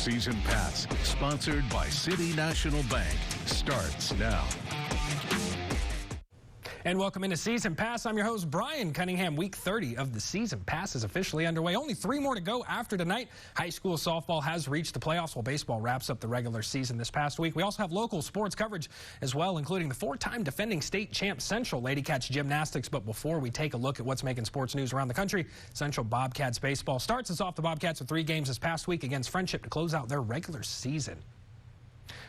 Season Pass, sponsored by City National Bank, starts now. And welcome into Season Pass. I'm your host, Brian Cunningham. Week 30 of the Season Pass is officially underway. Only 3 more to go after tonight. High school softball has reached the playoffs while baseball wraps up the regular season this past week. We also have local sports coverage as well, including the 4-time defending state champ Central Lady Cats Gymnastics. But before we take a look at what's making sports news around the country, Central Bobcats baseball starts us off. The Bobcats with 3 games this past week against Friendship to close out their regular season.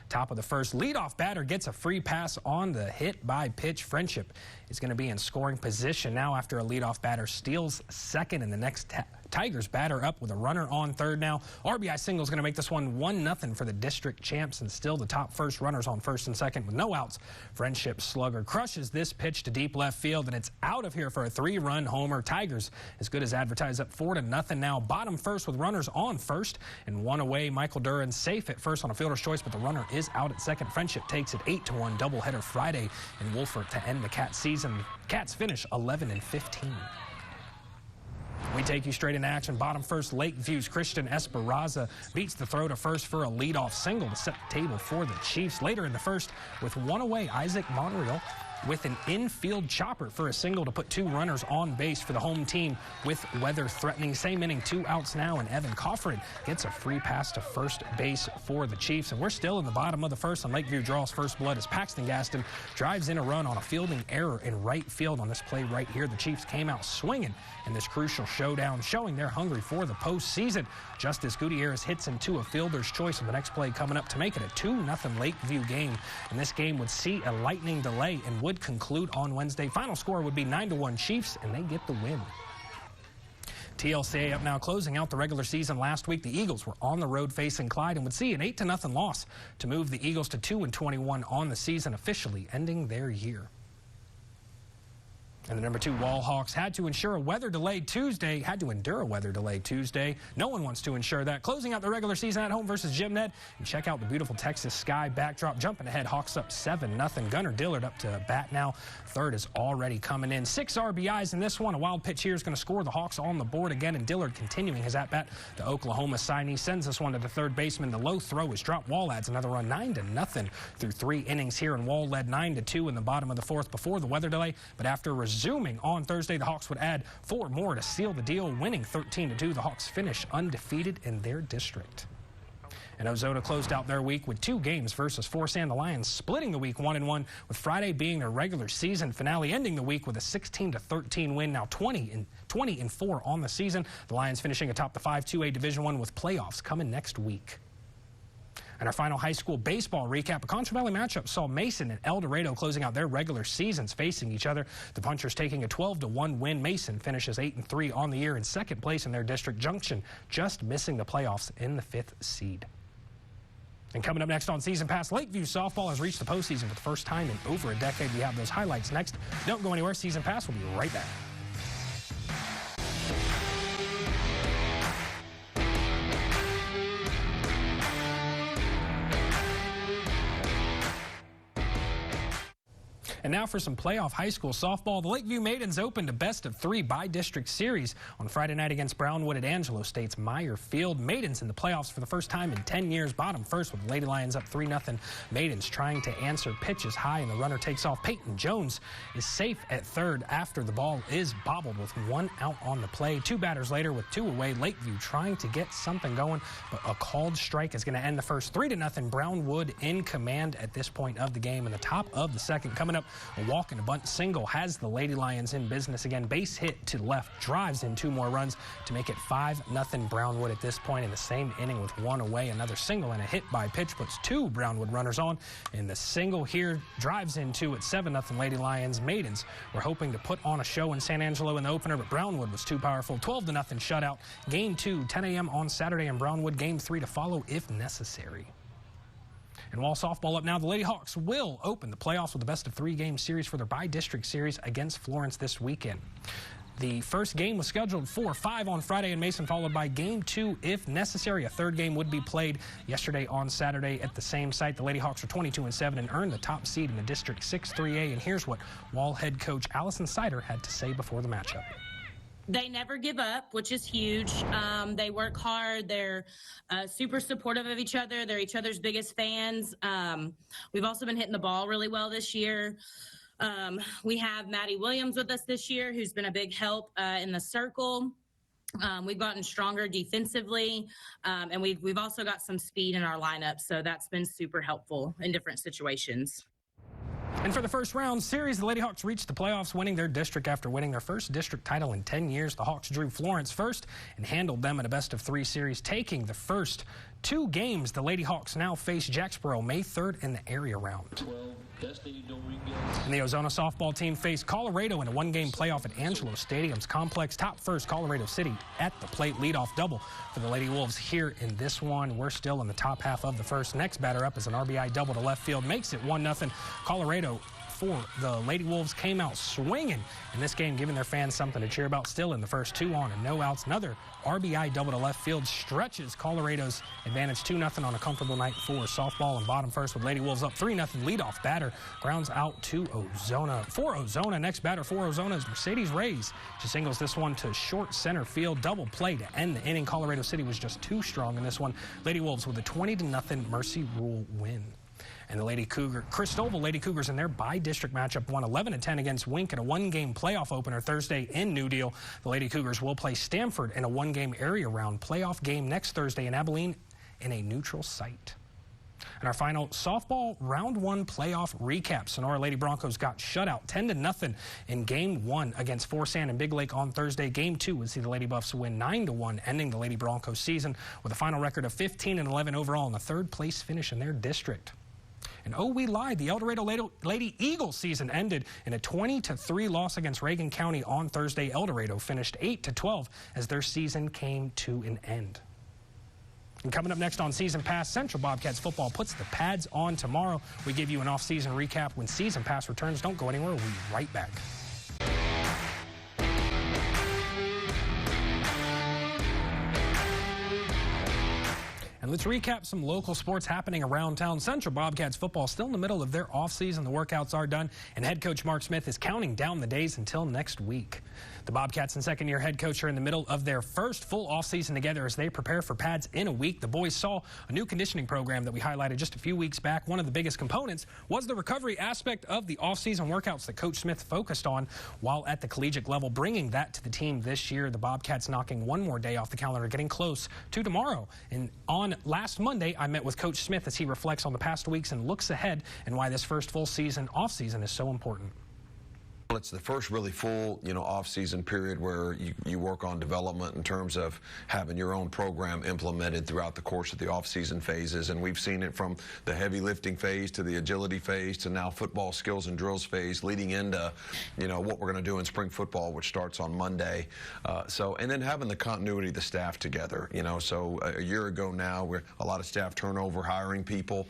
Top of the first, leadoff batter gets a free pass on the hit by pitch. Friendship is going to be in scoring position now after a leadoff batter steals second, and the next Tigers batter up with a runner on third now. RBI single is going to make this one 1-0 for the district champs, and still the top first runners on first and second with no outs. Friendship slugger crushes this pitch to deep left field, and it's out of here for a 3-run homer. Tigers as good as advertised, up 4-0 now. Bottom first with runners on first and 1 away. Michael Duran safe at first on a fielder's choice, but the runner is out at second. Friendship takes it 8-1 doubleheader Friday in Wolford to end the Cats season. Cats finish 11-15. We take you straight into action. Bottom first, Lakeview's Christian Esperanza beats the throw to first for a leadoff single to set the table for the Chiefs. Later in the first, with 1 away, Isaac Monreal with an infield chopper for a single to put 2 runners on base for the home team with weather threatening. Same inning, 2 outs now, and Evan Coffrin gets a free pass to first base for the Chiefs. And we're still in the bottom of the first, and Lakeview draws first blood as Paxton Gaston drives in a run on a fielding error in right field on this play right here. The Chiefs came out swinging in this crucial showdown, showing they're hungry for the postseason. Justice Gutierrez hits into a fielder's choice on the next play coming up to make it a 2-0 Lakeview game. And this game would see a lightning delay and would conclude on Wednesday. Final score would be 9-1 Chiefs, and they get the win. TLCA up now, closing out the regular season last week. The Eagles were on the road facing Clyde and would see an 8-0 loss to move the Eagles to 2-21 on the season, officially ending their year. And the number 2 Wall Hawks had to endure a weather delay Tuesday. No one wants to ensure that. Closing out the regular season at home versus Jim Ned. And check out the beautiful Texas sky backdrop. Jumping ahead, Hawks up 7-0. Gunnar Dillard up to bat now. Third is already coming in. 6 RBIs in this one. A wild pitch here is going to score the Hawks on the board again. And Dillard continuing his at-bat. The Oklahoma signee sends this one to the third baseman. The low throw is dropped. Wall adds another run, 9-0 through 3 innings here. And Wall led 9-2 in the bottom of the fourth before the weather delay. But after resuming on Thursday, the Hawks would add 4 more to seal the deal, winning 13-2. The Hawks finish undefeated in their district. And Ozona closed out their week with 2 games versus Forsan. The Lions splitting the week 1-1, with Friday being their regular season finale, ending the week with a 16-13 win. Now 20-4 on the season. The Lions finishing atop the 5-2A Division I with playoffs coming next week. And our final high school baseball recap, a Concho Valley matchup saw Mason and El Dorado closing out their regular seasons facing each other. The Punchers taking a 12-1 win. Mason finishes 8-3 on the year in second place in their district. Junction just missing the playoffs in the 5th seed. And coming up next on Season Pass, Lakeview softball has reached the postseason for the first time in over a decade. We have those highlights next. Don't go anywhere. Season Pass will be right back. And now for some playoff high school softball. The Lakeview Maidens opened a best-of-3 by-district series on Friday night against Brownwood at Angelo State's Meyer Field. Maidens in the playoffs for the first time in 10 years. Bottom first with Lady Lions up 3-0. Maidens trying to answer pitches high, and the runner takes off. Peyton Jones is safe at third after the ball is bobbled with 1 out on the play. 2 batters later with 2 away. Lakeview trying to get something going, but a called strike is going to end the first. 3-0. Brownwood in command at this point of the game. In the top of the second, coming up, a walk and a bunt single has the Lady Lions in business again. Base hit to left drives in 2 more runs to make it 5-0 Brownwood at this point in the same inning with 1 away. Another single and a hit by pitch puts 2 Brownwood runners on. And the single here drives in 2 at 7-0 Lady Lions. Maidens were hoping to put on a show in San Angelo in the opener, but Brownwood was too powerful. 12-0 shutout. Game 2, 10 a.m. on Saturday, and Brownwood game 3 to follow if necessary. And while softball up now, the Lady Hawks will open the playoffs with a best-of-3 game series for their by-district series against Florence this weekend. The first game was scheduled for 5 on Friday in Mason, followed by game 2 if necessary. A third game would be played yesterday on Saturday at the same site. The Lady Hawks are 22-7 and earned the top seed in the District 6-3A. And here's what Wall head coach Allison Sider had to say before the matchup. They never give up, which is huge. They work hard. They're super supportive of each other. They're each other's biggest fans. We've also been hitting the ball really well this year. We have Maddie Williams with us this year, who's been a big help in the circle. We've gotten stronger defensively, and we've also got some speed in our lineup, so that's been super helpful in different situations. And for the first round series, the Lady Hawks reached the playoffs, winning their district after winning their first district title in 10 years. The Hawks drew Florence first and handled them in a best-of-3 series, taking the first 2 games. The Lady Hawks now face Jacksboro May 3rd in the area round. And the Ozona softball team faced Colorado in a 1-game playoff at Angelo Stadium's complex. Top first, Colorado City at the plate. Leadoff double for the Lady Wolves here in this one. We're still in the top half of the first. Next batter up is an RBI double to left field. Makes it 1-0. Colorado for the Lady Wolves came out swinging in this game, giving their fans something to cheer about. Still in the first 2 on and no outs. Another RBI double to left field stretches Colorado's advantage 2-0 on a comfortable night for softball. And bottom first with Lady Wolves up 3-0. Leadoff batter grounds out to Ozona. For Ozona, next batter for Ozona is Mercedes Reyes. She singles this one to short center field. Double play to end the inning. Colorado City was just too strong in this one. Lady Wolves with a 20-0 Mercy Rule win. And the Cristobal Lady Cougars in their bi-district matchup won 11-10 against Wink in a 1-game playoff opener Thursday in New Deal. The Lady Cougars will play Stamford in a 1-game area round playoff game next Thursday in Abilene in a neutral site. And our final softball round 1 playoff recap. Sonora Lady Broncos got shut out 10-0 in game 1 against Forsan and Big Lake on Thursday. Game 2 would see the Lady Buffs win 9-1, ending the Lady Broncos season with a final record of 15-11 overall and a 3rd place finish in their district. And oh, we lied. The El Dorado Lady Eagles season ended in a 20-3 loss against Reagan County on Thursday. El Dorado finished 8-12 as their season came to an end. And coming up next on Season Pass, Central Bobcats football puts the pads on tomorrow. We give you an off-season recap when Season Pass returns. Don't go anywhere. We'll be right back. And let's recap some local sports happening around town. Central Bobcats football still in the middle of their offseason. The workouts are done, and head coach Mark Smith is counting down the days until next week. The Bobcats and second-year head coach are in the middle of their first full offseason together as they prepare for pads in a week. The boys saw a new conditioning program that we highlighted just a few weeks back. One of the biggest components was the recovery aspect of the offseason workouts that Coach Smith focused on while at the collegiate level, bringing that to the team this year. The Bobcats knocking one more day off the calendar, getting close to tomorrow. And on last Monday, I met with Coach Smith as he reflects on the past weeks and looks ahead and why this first full season, offseason, is so important. Well, it's the first really full, off-season period where you work on development in terms of having your own program implemented throughout the course of the off-season phases. And we've seen it from the heavy lifting phase to the agility phase to now football skills and drills phase, leading into, what we're going to do in spring football, which starts on Monday. And then having the continuity of the staff together, So a year ago now, where a lot of staff turnover, hiring people,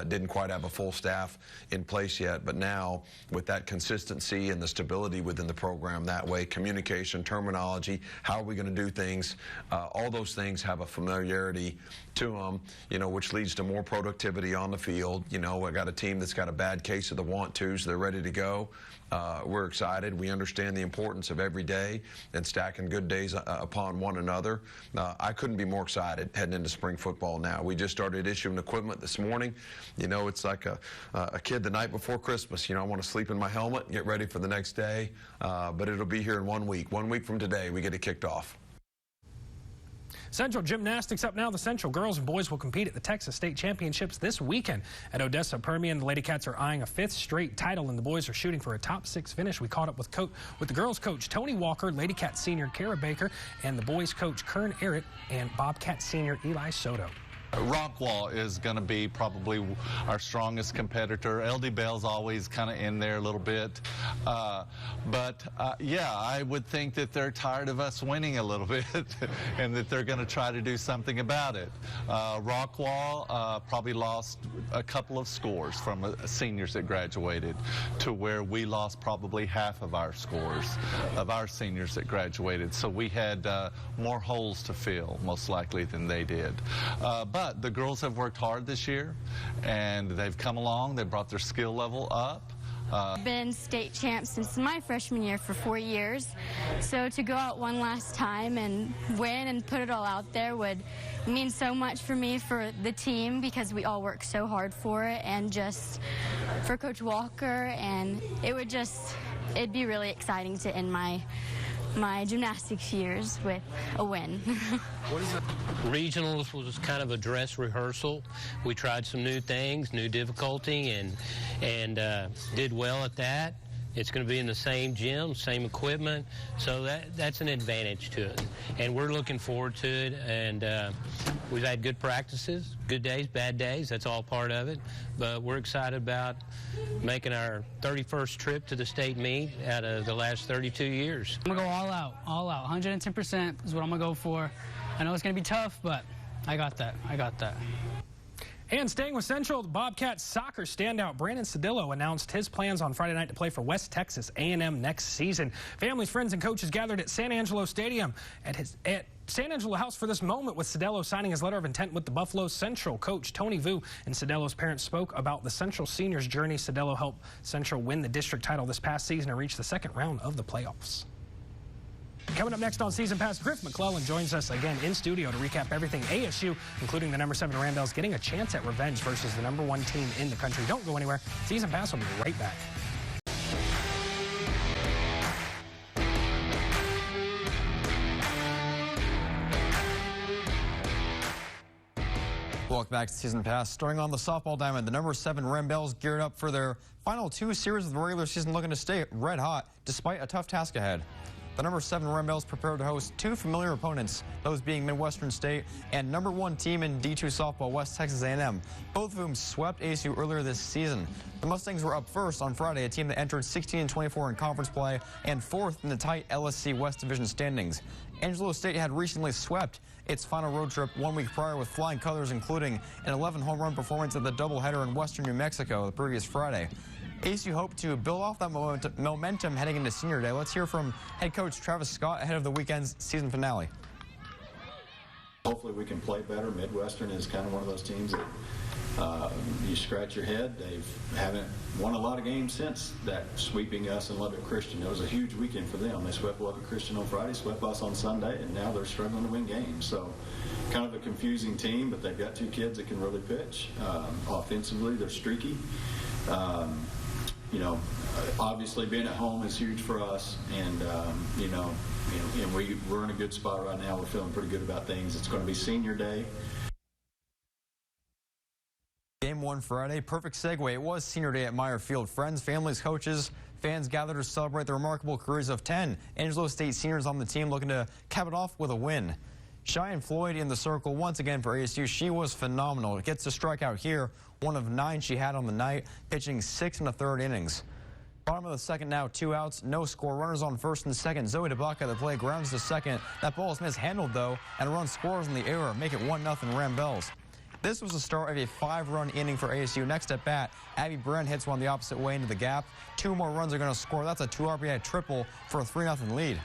didn't quite have a full staff in place yet. But now, with that consistency and the stability within the program that way, communication, terminology, how are we going to do things, all those things have a familiarity to them, which leads to more productivity on the field. I got a team that's got a bad case of the want-tos. They're ready to go. We're excited. We understand the importance of every day and stacking good days upon one another. I couldn't be more excited heading into spring football now. We just started issuing equipment this morning. It's like a kid the night before Christmas. I want to sleep in my helmet and get ready for the next day. But it'll be here in 1 week. 1 week from today, we get it kicked off. Central Gymnastics up now. The Central girls and boys will compete at the Texas State Championships this weekend at Odessa Permian. The Lady Cats are eyeing a 5th straight title, and the boys are shooting for a top 6 finish. We caught up with the girls coach Tony Walker, Lady Cat senior Kara Baker, and the boys coach Kern Arrett and Bobcat senior Eli Soto. Rockwall is going to be probably our strongest competitor. LD Bell's always kind of in there a little bit. Yeah, I would think that they're tired of us winning a little bit and that they're going to try to do something about it. Rockwall probably lost a couple of scores from seniors that graduated to where we lost probably half of our scores of our seniors that graduated. So we had more holes to fill, most likely, than they did. But the girls have worked hard this year, and they've come along. They brought their skill level up. Been state champ since my freshman year for 4 years, so to go out one last time and win and put it all out there would mean so much for me, for the team, because we all work so hard for it, and just for Coach Walker, and it'd be really exciting to end my gymnastics years with a win. What is it? Regionals was kind of a dress rehearsal. We tried some new things, new difficulty, and did well at that. It's going to be in the same gym, same equipment, so that's an advantage to it. And we're looking forward to it, and we've had good practices, good days, bad days, that's all part of it. But we're excited about making our 31st trip to the state meet out of the last 32 years. I'm going to go all out, 110% is what I'm going to go for. I know it's going to be tough, but I got that. And staying with Central, the Bobcats soccer standout Brandon Cedillo announced his plans on Friday night to play for West Texas A&M next season. Families, friends, and coaches gathered at San Angelo Stadium at San Angelo House for this moment, with Cedillo signing his letter of intent with the Buffalo Central. Coach Tony Vu and Cedillo's parents spoke about the Central seniors' journey. Cedillo helped Central win the district title this past season and reach the second round of the playoffs. Coming up next on Season Pass, Griff McClellan joins us again in studio to recap everything ASU, including the number 7 Rambells getting a chance at revenge versus the number 1 team in the country. Don't go anywhere. Season Pass will be right back. Welcome back to Season Pass. Starting on the softball diamond, the number 7 Rambells geared up for their final 2 series of the regular season, looking to stay red hot despite a tough task ahead. The number 7 Rambells prepared to host 2 familiar opponents, those being Midwestern State and number 1 team in D2 softball, West Texas A&M, both of whom swept ASU earlier this season. The Mustangs were up first on Friday, a team that entered 16-24 in conference play and 4th in the tight LSC West Division standings. Angelo State had recently swept its final road trip 1 week prior with flying colors, including an 11-home run performance at the doubleheader in western New Mexico the previous Friday. ASU hope to build off that momentum heading into senior day. Let's hear from head coach Travis Scott ahead of the weekend's season finale. Hopefully we can play better. Midwestern is kind of one of those teams that you scratch your head. They haven't won a lot of games since that sweeping us in Lubbock Christian. It was a huge weekend for them. They swept Lubbock Christian on Friday, swept us on Sunday, and now they're struggling to win games. So kind of a confusing team, but they've got 2 kids that can really pitch. Offensively, they're streaky. Obviously being at home is huge for us, and we're in a good spot right now. We're feeling pretty good about things. It's going to be senior day. Game 1 Friday, perfect segue. It was senior day at Meyer Field. Friends, families, coaches, fans gathered to celebrate the remarkable careers of 10 Angelo State seniors on the team, looking to cap it off with a win. Cheyenne Floyd in the circle once again for ASU. She was phenomenal. Gets to strike out here, 1 of 9 she had on the night, pitching 6 1/3 innings. Bottom of the second now, 2 outs, no score. Runners on first and second. Zoe DeBaca at the plate, grounds to second. That ball is mishandled though, and a run scores in the error, make it 1-0 Rambells. This was the start of a 5-run inning for ASU. Next at bat, Abby Brent hits one the opposite way into the gap. 2 more runs are going to score. That's a 2 RBI triple for a 3-0 lead.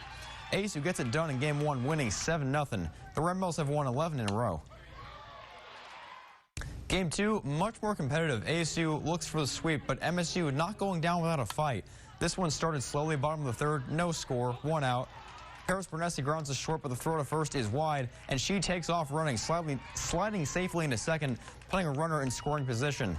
ASU gets it done in Game 1, winning 7-0. The Rambells have won 11 in a row. Game 2, much more competitive. ASU looks for the sweep, but MSU not going down without a fight. This one started slowly, bottom of the 3rd, no score, 1 out. Harris Bernesi grounds to short, but the throw to first is wide, and she takes off running, sliding safely into second, putting a runner in scoring position.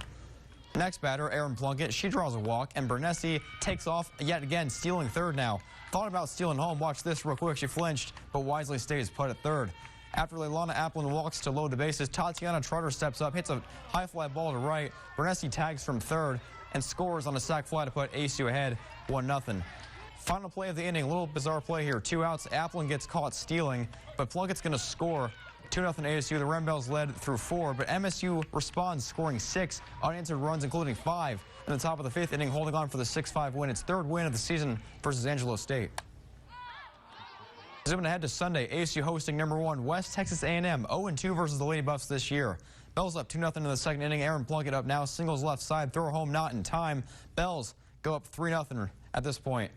Next batter, Aaron Plunkett, she draws a walk, and Bernesi takes off yet again, stealing third now. Thought about stealing home. Watch this real quick. She flinched, but wisely stays put at third. After Leilana Applin walks to load the bases, Tatiana Trotter steps up, hits a high fly ball to right. Bernesi tags from third and scores on a sac fly to put ASU ahead 1-0. Final play of the inning, a little bizarre play here. 2 outs, Applin gets caught stealing, but Plunkett's going to score. 2-0 ASU. The Rambells led through 4, but MSU responds, scoring 6 unanswered runs, including 5 in the top of the 5th inning, holding on for the 6-5 win. Its 3rd win of the season versus Angelo State. Zooming ahead to Sunday, ASU hosting number 1 West Texas A&M, 0-2 versus the Lady Buffs this year. Bells up 2-0 in the 2nd inning. Aaron Plunkett up now, singles left side, throw home not in time. Bells go up 3-0 at this point.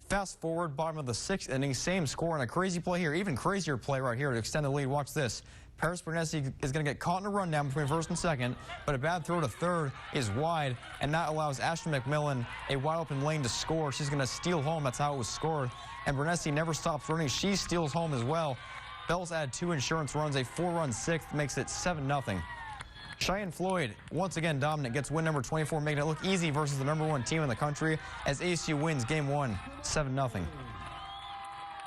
Fast forward, bottom of the 6th inning, same score, and a crazy play here, even crazier play right here to extend the lead. Watch this. Paris Bernesi is going to get caught in a rundown between first and second, but a bad throw to third is wide, and that allows Ashton McMillan a wide open lane to score. She's going to steal home. That's how it was scored. And Bernesi never stops running. She steals home as well. Bells add 2 insurance runs. A 4-run sixth makes it 7-0. Cheyenne Floyd, once again dominant, gets win number 24, making it look easy versus the #1 team in the country as ASU wins game 1, 7-0.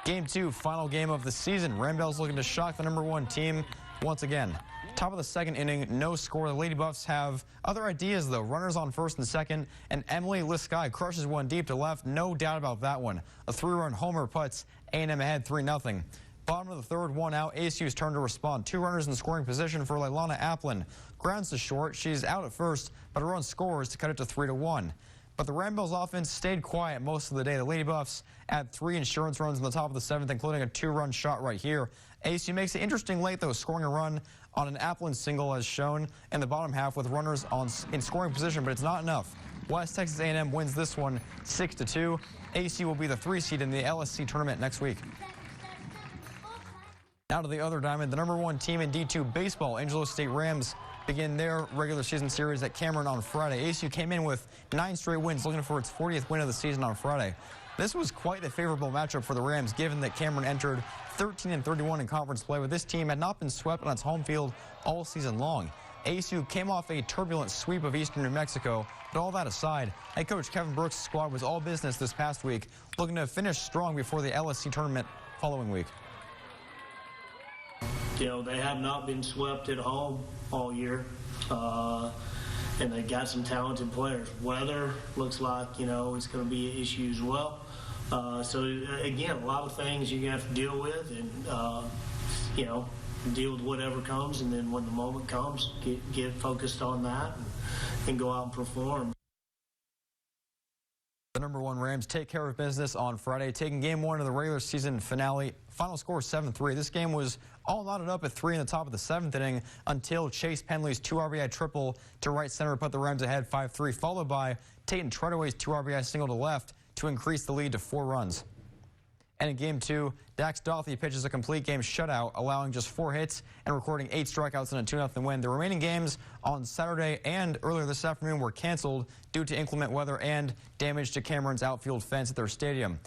Game 2, final game of the season. Rambell's looking to shock the #1 team once again. Top of the second inning, no score. The Lady Buffs have other ideas, though. Runners on first and second, and Emily Liskey crushes one deep to left. No doubt about that one. A 3-run homer puts A&M ahead 3-0. Bottom of the third, 1 out. ASU's turn to respond. 2 runners in scoring position for Leilana Applin. Grounds to short. She's out at first, but a run scores to cut it to 3-1. But the Rambell's offense stayed quiet most of the day. The Lady Buffs add 3 insurance runs in the top of the 7th, including a 2-run shot right here. ASU makes it interesting late, though, scoring a run on an Applin single as shown in the bottom half with runners in scoring position, but it's not enough. West Texas A&M wins this one 6-2. ASU will be the 3 seed in the LSC tournament next week. Now to the other diamond, the #1 team in D2 baseball, Angelo State Rams, begin their regular season series at Cameron on Friday. ASU came in with 9 straight wins, looking for its 40th win of the season on Friday. This was quite a favorable matchup for the Rams, given that Cameron entered 13-31 in conference play, but this team had not been swept on its home field all season long. ASU came off a turbulent sweep of Eastern New Mexico, but all that aside, head coach Kevin Brooks' squad was all business this past week, looking to finish strong before the LSC tournament following week. You know, they have not been swept at home all year, and they got some talented players. Weather looks like, you know, it's going to be an issue as well. So, again, a lot of things you're going to have to deal with and, you know, deal with whatever comes, and then when the moment comes, get focused on that and go out and perform. The #1 Rams take care of business on Friday, taking game 1 of the regular season finale. Final score 7-3. This game was all knotted up at 3 in the top of the 7th inning until Chase Penley's 2 RBI triple to right center put the Rams ahead 5-3, followed by Tayton Treadaway's 2 RBI single to left to increase the lead to 4 runs. And in game 2, Dax Dothy pitches a complete game shutout, allowing just 4 hits and recording 8 strikeouts in a 2-0 win. The remaining games on Saturday and earlier this afternoon were canceled due to inclement weather and damage to Cameron's outfield fence at their stadium.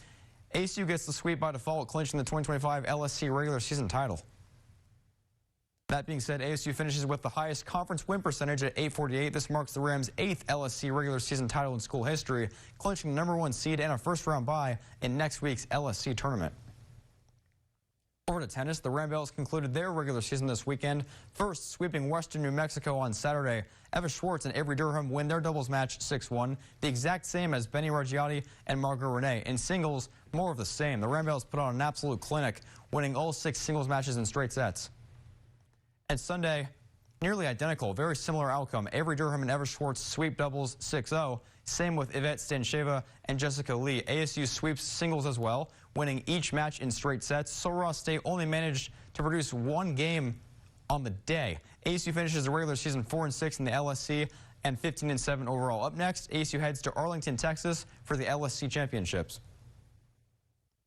ASU gets the sweep by default, clinching the 2025 LSC regular season title. That being said, ASU finishes with the highest conference win percentage at .848. This marks the Rams' 8th LSC regular season title in school history, clinching the #1 seed and a first-round bye in next week's LSC tournament. Over to tennis, the Rambells concluded their regular season this weekend, first sweeping Western New Mexico on Saturday. Eva Schwartz and Avery Durham win their doubles match 6-1, the exact same as Benny Raggiati and Margot Renee. In singles, more of the same. The Rambells put on an absolute clinic, winning all 6 singles matches in straight sets. And Sunday, nearly identical, very similar outcome. Avery Durham and Eva Schwartz sweep doubles 6-0. Same with Yvette Stancheva and Jessica Lee. ASU sweeps singles as well, winning each match in straight sets. Sul Ross State only managed to produce 1 game on the day. ASU finishes the regular season 4-6 in the LSC and 15-7 overall. Up next, ASU heads to Arlington, Texas for the LSC championships.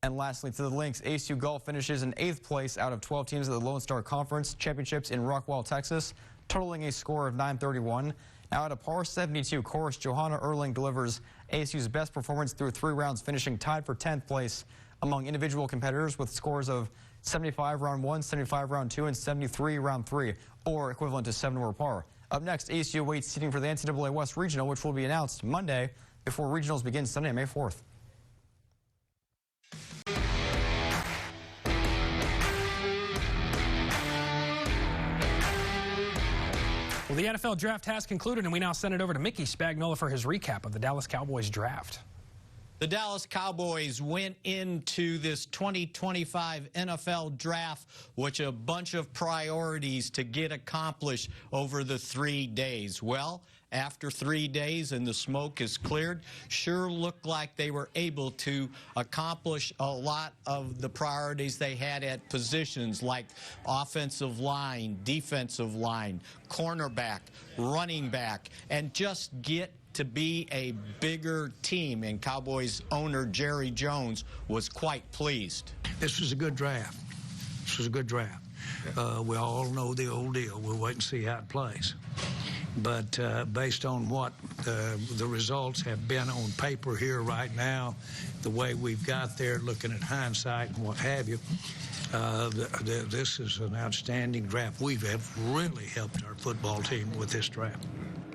And lastly, to the Lynx, ASU Golf finishes in 8th place out of 12 teams at the Lone Star Conference Championships in Rockwall, Texas, totaling a score of 931. Now at a par 72 course, Johanna Erling delivers ASU's best performance through 3 rounds, finishing tied for 10th place among individual competitors with scores of 75 round 1, 75 round 2, and 73 round 3, or equivalent to 7 over par. Up next, ASU awaits seeding for the NCAA West Regional, which will be announced Monday before regionals begin Sunday, May 4th. Well, the NFL draft has concluded, and we now send it over to Mickey Spagnola for his recap of the Dallas Cowboys draft. The Dallas Cowboys went into this 2025 NFL draft with a bunch of priorities to get accomplished over the 3 days. Well, after 3 days and the smoke is cleared, sure looked like they were able to accomplish a lot of the priorities they had at positions like offensive line, defensive line, cornerback, running back, and just get to be a bigger team. And Cowboys owner Jerry Jones was quite pleased. This was a good draft. This was a good draft. We all know the old deal. We'll wait and see how it plays. But based on what the results have been on paper here right now, the way we've got there, looking at hindsight and what have you, this is an outstanding draft. We have really helped our football team with this draft.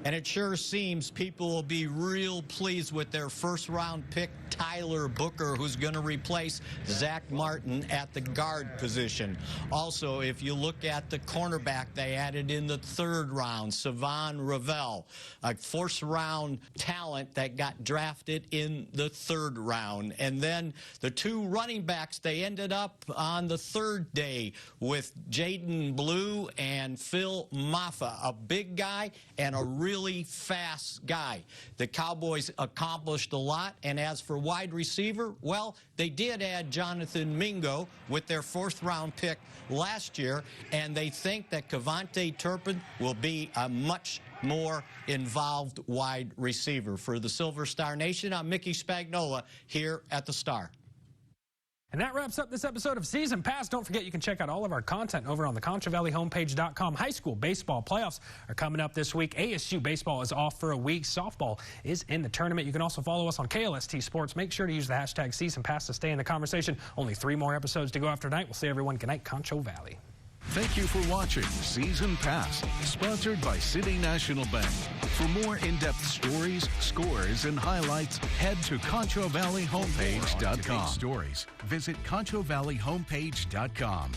And it sure seems people will be real pleased with their first-round pick, Tyler Booker, who's going to replace Zach Martin at the guard position. Also, if you look at the cornerback they added in the 3rd round, Savon Ravel, a first-round talent that got drafted in the 3rd round. And then the 2 running backs, they ended up on the 3rd day with Jaden Blue and Phil Maffa, a big guy and a really fast guy. The Cowboys accomplished a lot, and as for wide receiver, well, they did add Jonathan Mingo with their 4th-round pick last year, and they think that Cavante Turpin will be a much more involved wide receiver. For the Silver Star Nation, I'm Mickey Spagnola here at the Star. And that wraps up this episode of Season Pass. Don't forget you can check out all of our content over on the ConchoValleyHomepage.com. High school baseball playoffs are coming up this week. ASU baseball is off for a week. Softball is in the tournament. You can also follow us on KLST Sports. Make sure to use the hashtag Season Pass to stay in the conversation. Only 3 more episodes to go after tonight. We'll see everyone. Good night, Concho Valley. Thank you for watching Season Pass, sponsored by City National Bank. For more in-depth stories, scores, and highlights, head to ConchoValleyHomepage.com. Stories, visit ConchoValleyHomepage.com.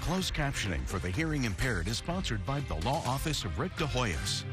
Closed captioning for the hearing impaired is sponsored by the Law Office of Rick DeHoyos.